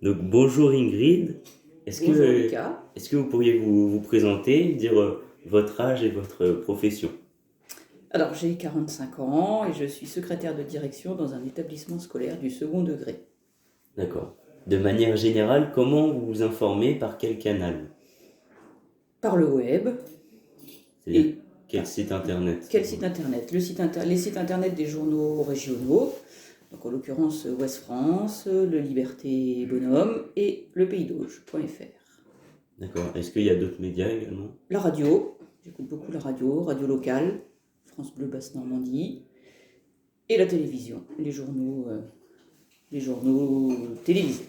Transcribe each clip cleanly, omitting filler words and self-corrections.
Donc bonjour Ingrid, est-ce Bonjour que, Lucas. est-ce que vous pourriez vous présenter, dire votre âge et votre profession? Alors j'ai 45 ans et je suis secrétaire de direction dans un établissement scolaire du second degré. D'accord. De manière générale, comment vous vous informez, par quel canal? Par le web C'est-à-dire et quel site internet? quel site internet? Les sites internet des journaux régionaux, donc en l'occurrence Ouest France, Le Liberté Bonhomme et lepaydsdauge.fr. D'accord. Est-ce qu'il y a d'autres médias également? La radio, j'écoute beaucoup la radio, radio locale, France Bleu Basse-Normandie, et la télévision, les journaux télévisés.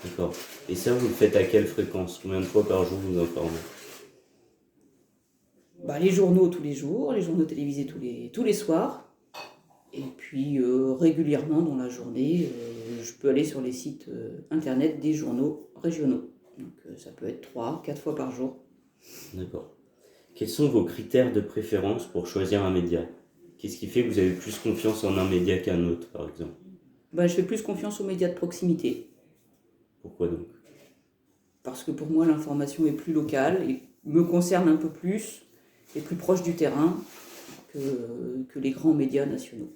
D'accord. Et ça, vous le faites à quelle fréquence? Combien de fois par jour vous informez? Les journaux tous les jours, les journaux télévisés tous les soirs, et puis régulièrement dans la journée, je peux aller sur les sites internet des journaux régionaux. Donc ça peut être 3, 4 fois par jour. D'accord. Quels sont vos critères de préférence pour choisir un média? Qu'est-ce qui fait que vous avez plus confiance en un média qu'un autre, par exemple? Je fais plus confiance aux médias de proximité, Pourquoi donc? parce que pour moi l'information est plus locale et me concerne un peu plus, et plus proche du terrain que les grands médias nationaux.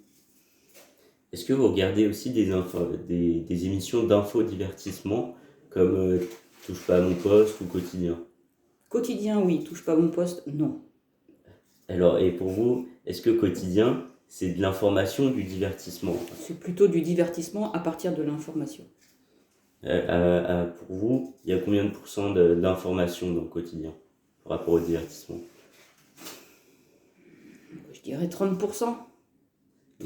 Est-ce que vous regardez aussi des émissions d'infodivertissement comme Touche pas à mon poste ou Quotidien? Quotidien, oui. Touche pas à mon poste, non. Alors, et pour vous, est-ce que Quotidien, c'est de l'information ou du divertissement? C'est plutôt du divertissement à partir de l'information. Pour vous, il y a combien de pourcents d'information dans le Quotidien par rapport au divertissement? Je dirais 30%.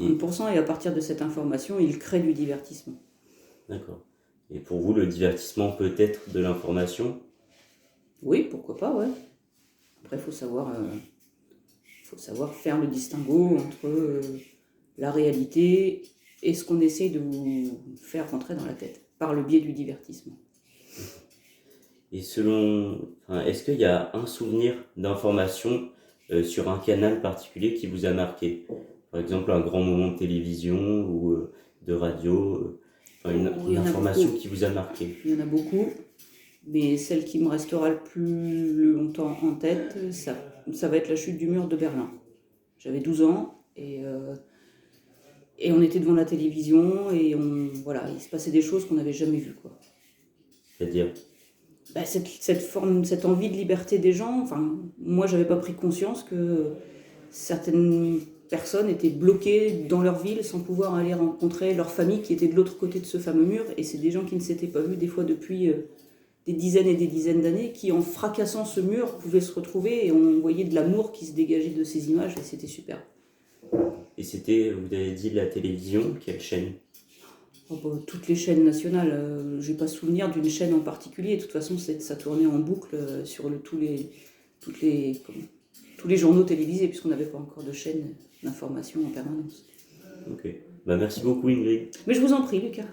Et, 30%, et à partir de cette information, il crée du divertissement. d'accord. Et pour vous, le divertissement peut être de l'information? Oui, pourquoi pas, ouais. Après, il faut savoir faire le distinguo entre la réalité et ce qu'on essaye de vous faire rentrer dans la tête, par le biais du divertissement. Et est-ce qu'il y a un souvenir d'information sur un canal particulier qui vous a marqué? Par exemple, un grand moment de télévision ou de radio, Oh, une il y en a information beaucoup. qui vous a marqué. Il y en a beaucoup, mais celle qui me restera le plus longtemps en tête, ça va être la chute du mur de Berlin. J'avais 12 ans et on était devant la télévision et voilà, il se passait des choses qu'on n'avait jamais vues, quoi. C'est-à-dire, Cette envie de liberté des gens, enfin, moi j'avais pas pris conscience que certaines personnes étaient bloquées dans leur ville sans pouvoir aller rencontrer leur famille qui était de l'autre côté de ce fameux mur, et c'est des gens qui ne s'étaient pas vus des fois depuis des dizaines et des dizaines d'années, qui en fracassant ce mur pouvaient se retrouver, et on voyait de l'amour qui se dégageait de ces images, et c'était super. et c'était, vous avez dit, la télévision, quelle chaîne? Toutes les chaînes nationales, j'ai pas souvenir d'une chaîne en particulier. De toute façon, ça tournait en boucle sur toutes les, comment- tous les journaux télévisés, puisqu'on n'avait pas encore de chaîne d'information en permanence. Ok. Bah, merci beaucoup Ingrid. Mais je vous en prie, Lucas.